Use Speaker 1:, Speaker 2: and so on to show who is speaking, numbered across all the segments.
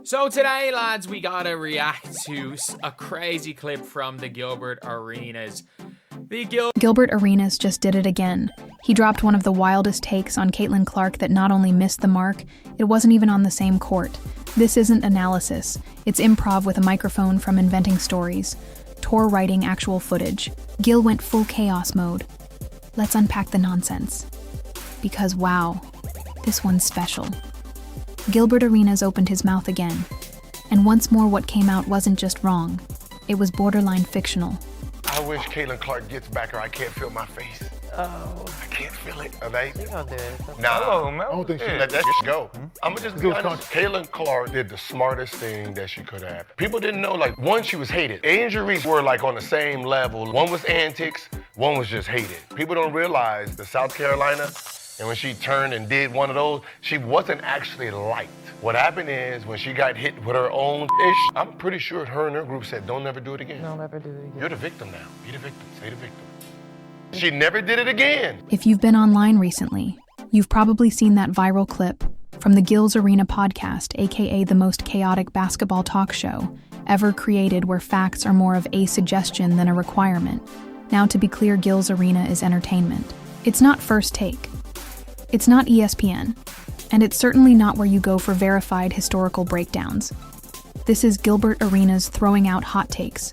Speaker 1: So today, lads, we gotta react to a crazy clip from the Gilbert Arenas.
Speaker 2: Gilbert Arenas just did it again. He dropped one of the wildest takes on Caitlin Clark that not only missed the mark, it wasn't even on the same court. This isn't analysis. It's improv with a microphone from Inventing Stories. Tor writing actual footage. Gil went full chaos mode. Let's unpack the nonsense. Because wow, this one's special. Gilbert Arenas opened his mouth again. And once more what came out wasn't just wrong. It was borderline fictional.
Speaker 3: I wish Caitlin Clark gets back or I can't feel my face.
Speaker 4: Oh.
Speaker 3: I can't feel it. Are they?
Speaker 4: She gonna do it.
Speaker 3: Nah.
Speaker 4: Man.
Speaker 3: I don't think she let that go. I'm gonna just be honest. Caitlin Clark did the smartest thing that she could have. People didn't know, like, one, she was hated. Injuries were like on the same level. One was antics, one was just hated. People don't realize the South Carolina, and when she turned and did one of those, she wasn't actually liked. What happened is when she got hit with her own ish, I'm pretty sure her and her group said, don't never do it again.
Speaker 4: Don't ever do it again.
Speaker 3: You're the victim now. Be the victim. Stay the victim. She never did it again.
Speaker 2: If you've been online recently, you've probably seen that viral clip from the Gil's Arena podcast, aka the most chaotic basketball talk show ever created, where facts are more of a suggestion than a requirement. Now, to be clear, Gil's Arena is entertainment. It's not First Take. It's not ESPN. And it's certainly not where you go for verified historical breakdowns. This is Gilbert Arenas throwing out hot takes,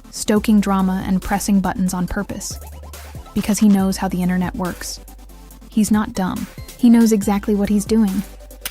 Speaker 2: stoking drama and pressing buttons on purpose. Because he knows how the internet works. He's not dumb. He knows exactly what he's doing.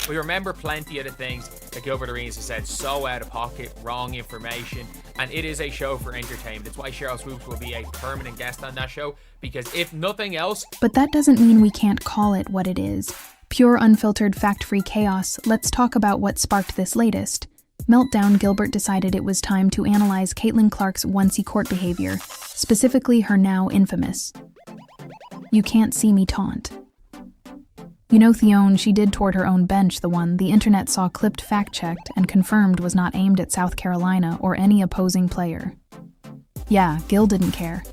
Speaker 1: We remember plenty of the things that Gilbert Arenas has said, so out of pocket, wrong information, and it is a show for entertainment. It's why Cheryl Swoops will be a permanent guest on that show, because if nothing else...
Speaker 2: But that doesn't mean we can't call it what it is. Pure, unfiltered, fact-free chaos. Let's talk about what sparked this latest meltdown. Gilbert decided it was time to analyze Caitlin Clark's once-y court behavior, specifically her now infamous "you can't see me" taunt. You know, Theone, she did toward her own bench, the one the internet saw clipped, fact-checked, and confirmed was not aimed at South Carolina or any opposing player. Yeah, Gil didn't care.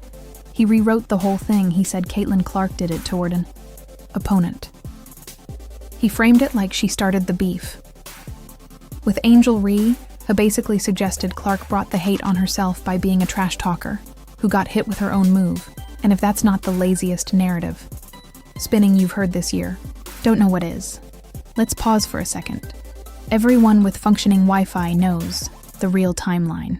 Speaker 2: He rewrote the whole thing. He said Caitlin Clark did it toward an opponent. He framed it like she started the beef. With Angel Ree, who basically suggested Clark brought the hate on herself by being a trash talker, who got hit with her own move. And if that's not the laziest narrative spinning you've heard this year, don't know what is. Let's pause for a second. Everyone with functioning Wi-Fi knows the real timeline.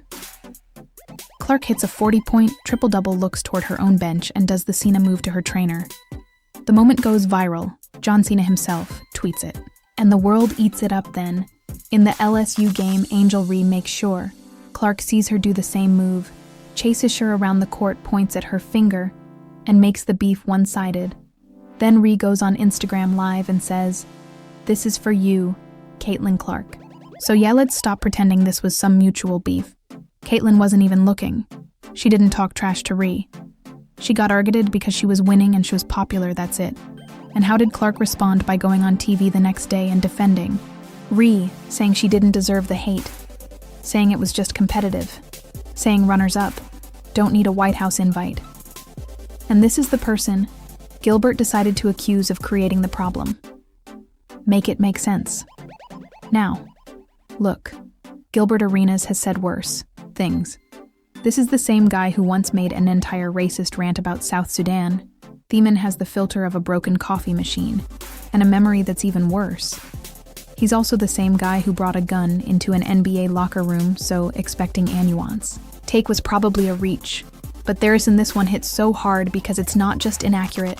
Speaker 2: Clark hits a 40-point triple-double, looks toward her own bench, and does the Cena move to her trainer. The moment goes viral. John Cena himself tweets it. And the world eats it up then. In the LSU game, Angel Ree makes sure Clark sees her do the same move, chases her around the court, points at her finger, and makes the beef one-sided. Then Ree goes on Instagram Live and says, "This is for you, Caitlin Clark." So yeah, let's stop pretending this was some mutual beef. Caitlin wasn't even looking. She didn't talk trash to Ree. She got targeted because she was winning and she was popular, that's it. And how did Clark respond? By going on TV the next day and defending Ree, saying she didn't deserve the hate, saying it was just competitive, saying runners-up don't need a White House invite. And this is the person Gilbert decided to accuse of creating the problem. Make it make sense. Now, look, Gilbert Arenas has said worse things. This is the same guy who once made an entire racist rant about South Sudan. Theman has the filter of a broken coffee machine, and a memory that's even worse. He's also the same guy who brought a gun into an NBA locker room, so expecting a nuance. Take was probably a reach, but theirs in this one hits so hard because it's not just inaccurate,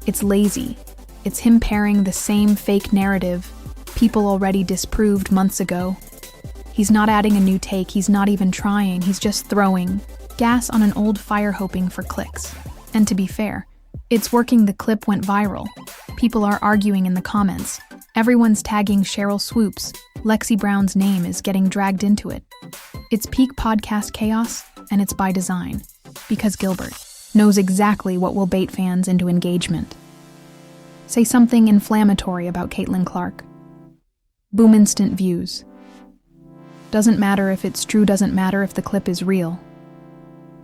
Speaker 2: it's lazy. It's him pairing the same fake narrative people already disproved months ago. He's not adding a new take, he's not even trying, he's just throwing gas on an old fire hoping for clicks. And to be fair, it's working. The clip went viral. People are arguing in the comments. Everyone's tagging Cheryl Swoops. Lexi Brown's name is getting dragged into it. It's peak podcast chaos, and it's by design. Because Gilbert knows exactly what will bait fans into engagement. Say something inflammatory about Caitlin Clark. Boom, instant views. Doesn't matter if it's true, doesn't matter if the clip is real.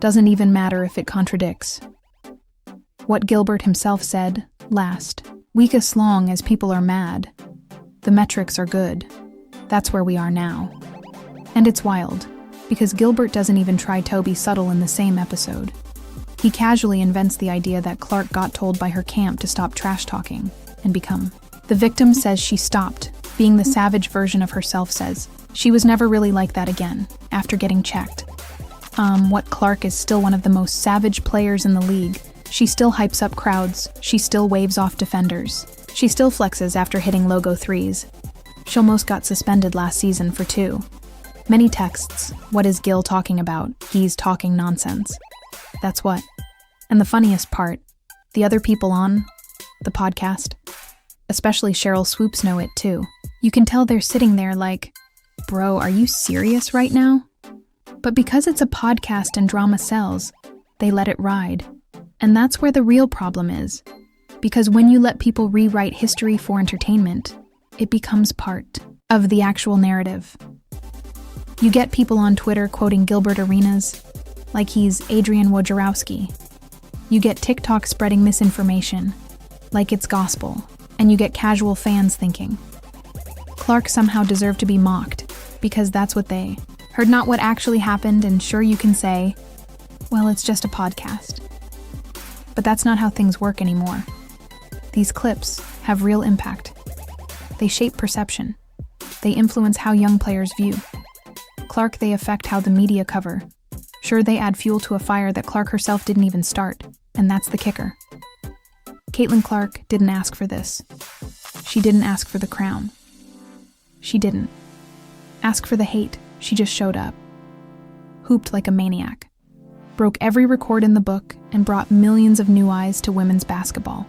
Speaker 2: Doesn't even matter if it contradicts what Gilbert himself said last. Weakest long as people are mad. The metrics are good. That's where we are now. And it's wild, because Gilbert doesn't even try to be subtle in the same episode. He casually invents the idea that Clark got told by her camp to stop trash talking and become. The victim says she stopped, being the savage version of herself says she was never really like that again, after getting checked. What Clark is still one of the most savage players in the league. She still hypes up crowds, she still waves off defenders. She still flexes after hitting logo threes. She almost got suspended last season for 2. Many texts, what is Gil talking about? He's talking nonsense. That's what. And the funniest part, the other people on the podcast, especially Cheryl Swoops, know it too. You can tell they're sitting there like, bro, are you serious right now? But because it's a podcast and drama sells, they let it ride. And that's where the real problem is. Because when you let people rewrite history for entertainment, it becomes part of the actual narrative. You get people on Twitter quoting Gilbert Arenas like he's Adrian Wojciechowski. You get TikTok spreading misinformation like it's gospel. And you get casual fans thinking Clark somehow deserved to be mocked because that's what they heard, not what actually happened. And sure, you can say, well, it's just a podcast. But that's not how things work anymore. These clips have real impact. They shape perception. They influence how young players view Clark. They affect how the media cover. Sure, they add fuel to a fire that Clark herself didn't even start. And that's the kicker. Caitlin Clark didn't ask for this. She didn't ask for the crown. She didn't ask for the hate. She just showed up. Hooped like a maniac. Broke every record in the book and brought millions of new eyes to women's basketball.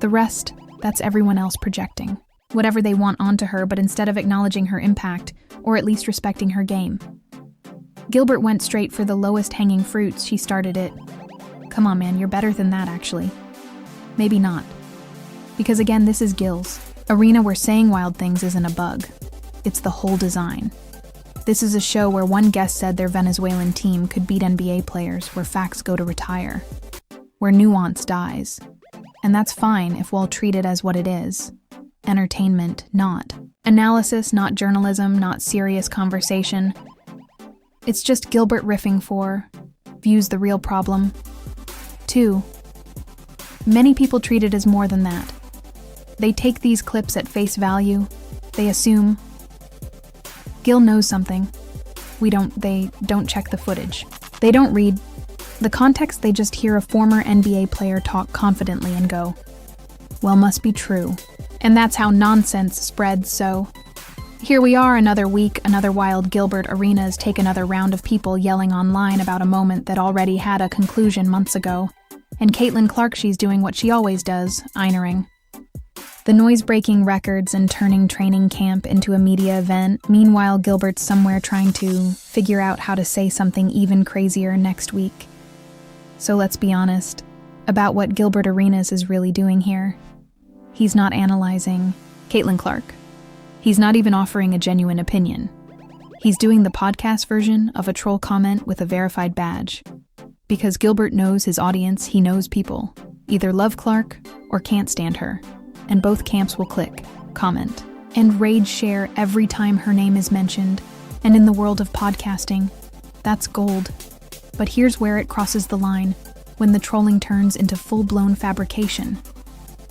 Speaker 2: The rest, that's everyone else projecting whatever they want onto her, but instead of acknowledging her impact, or at least respecting her game. Gilbert went straight for the lowest hanging fruits. She started it. Come on, man, you're better than that, actually. Maybe not. Because again, this is Gil's arena where saying wild things isn't a bug. It's the whole design. This is a show where one guest said their Venezuelan team could beat NBA players, where facts go to retire, where nuance dies. And that's fine if we'll treat it as what it is. Entertainment, not analysis, not journalism, not serious conversation. It's just Gilbert riffing for, views the real problem. 2. Many people treat it as more than that. They take these clips at face value. They assume Gil knows something. They don't check the footage. They don't read the context. They just hear a former NBA player talk confidently and go, well, must be true. And that's how nonsense spreads. So here we are, another week, another wild Gilbert Arenas take another round of people yelling online about a moment that already had a conclusion months ago. And Caitlin Clark, she's doing what she always does, einering. The noise breaking records and turning training camp into a media event. Meanwhile, Gilbert's somewhere trying to figure out how to say something even crazier next week. So let's be honest about what Gilbert Arenas is really doing here. He's not analyzing Caitlin Clark. He's not even offering a genuine opinion. He's doing the podcast version of a troll comment with a verified badge. Because Gilbert knows his audience, he knows people either love Clark or can't stand her. And both camps will click, comment, and rage share every time her name is mentioned. And in the world of podcasting, that's gold. But here's where it crosses the line, when the trolling turns into full-blown fabrication.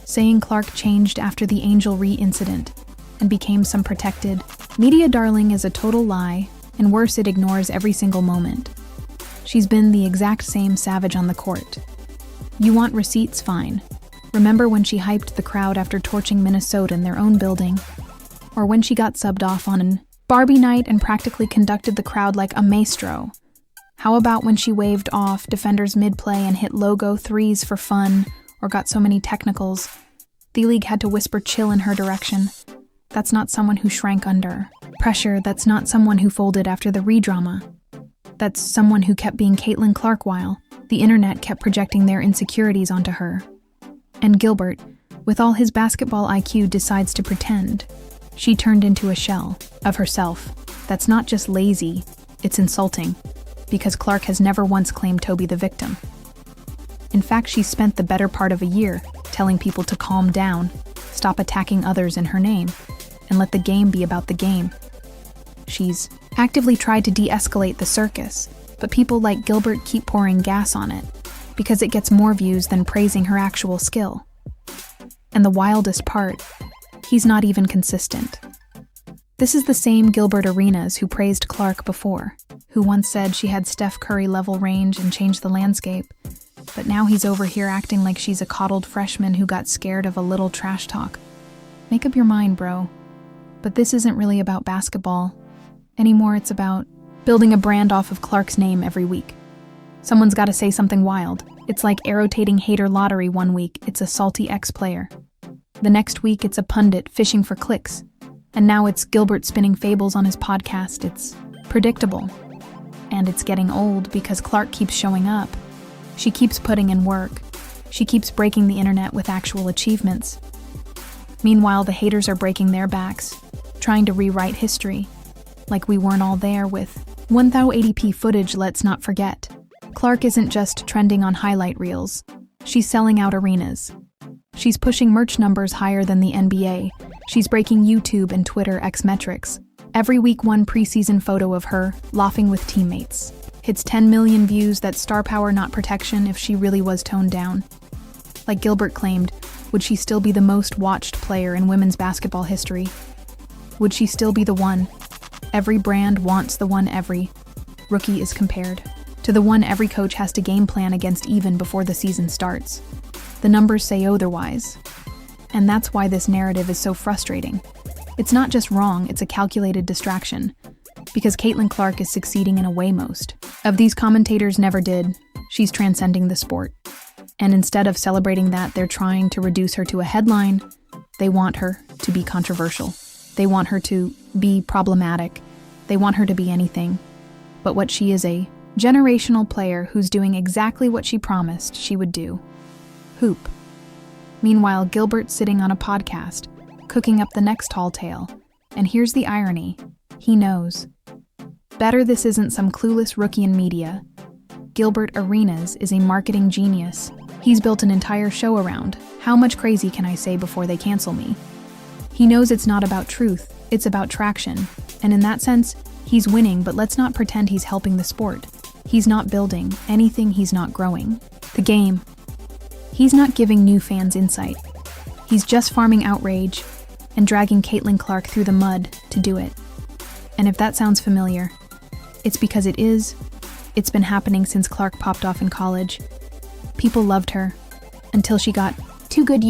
Speaker 2: Saying Clark changed after the Angel Ree incident and became some protected media darling is a total lie, and worse, it ignores every single moment. She's been the exact same savage on the court. You want receipts? Fine. Remember when she hyped the crowd after torching Minnesota in their own building? Or when she got subbed off on an Barbie night and practically conducted the crowd like a maestro? How about when she waved off defenders mid-play and hit logo threes for fun, or got so many technicals, the league had to whisper chill in her direction? That's not someone who shrank under pressure. That's not someone who folded after the re-drama. That's someone who kept being Caitlin Clark while the internet kept projecting their insecurities onto her. And Gilbert, with all his basketball IQ, decides to pretend. She turned into a shell of herself. That's not just lazy, it's insulting. Because Clark has never once claimed to be the victim. In fact, she spent the better part of a year telling people to calm down, stop attacking others in her name. and let the game be about the game. She's actively tried to de-escalate the circus, but people like Gilbert keep pouring gas on it because it gets more views than praising her actual skill. And the wildest part, he's not even consistent. This is the same Gilbert Arenas who praised Clark before, who once said she had Steph Curry-level range and changed the landscape, but now he's over here acting like she's a coddled freshman who got scared of a little trash talk. Make up your mind, bro. But this isn't really about basketball. Anymore, it's about building a brand off of Clark's name every week. Someone's got to say something wild. It's like rotating hater lottery. One week, it's a salty ex-player. The next week, it's a pundit fishing for clicks. And now it's Gilbert spinning fables on his podcast. It's predictable. And it's getting old because Clark keeps showing up. She keeps putting in work. She keeps breaking the internet with actual achievements. Meanwhile, the haters are breaking their backs, trying to rewrite history. Like we weren't all there with 1080p footage, let's not forget. Clark isn't just trending on highlight reels. She's selling out arenas. She's pushing merch numbers higher than the NBA. She's breaking YouTube and Twitter X metrics. Every week, one preseason photo of her laughing with teammates hits 10 million views. That's star power, not protection, if she really was toned down. Like Gilbert claimed, would she still be the most watched player in women's basketball history? Would she still be the one? Every brand wants the one every rookie is compared to the one every coach has to game plan against even before the season starts. The numbers say otherwise. And that's why this narrative is so frustrating. It's not just wrong, it's a calculated distraction. Because Caitlin Clark is succeeding in a way most of these commentators never did. She's transcending the sport. And instead of celebrating that, they're trying to reduce her to a headline. They want her to be controversial. They want her to be problematic. They want her to be anything. But what she is, a generational player who's doing exactly what she promised she would do. Hoop. Meanwhile, Gilbert's sitting on a podcast, cooking up the next tall tale. And here's the irony. He knows. Better this isn't some clueless rookie in media. Gilbert Arenas is a marketing genius. He's built an entire show around, how much crazy can I say before they cancel me? He knows it's not about truth, it's about traction. And in that sense, he's winning, but let's not pretend he's helping the sport. He's not building anything, he's not growing. The game. He's not giving new fans insight. He's just farming outrage and dragging Caitlin Clark through the mud to do it. And if that sounds familiar, it's because it is. It's been happening since Clark popped off in college. People loved her until she got too good.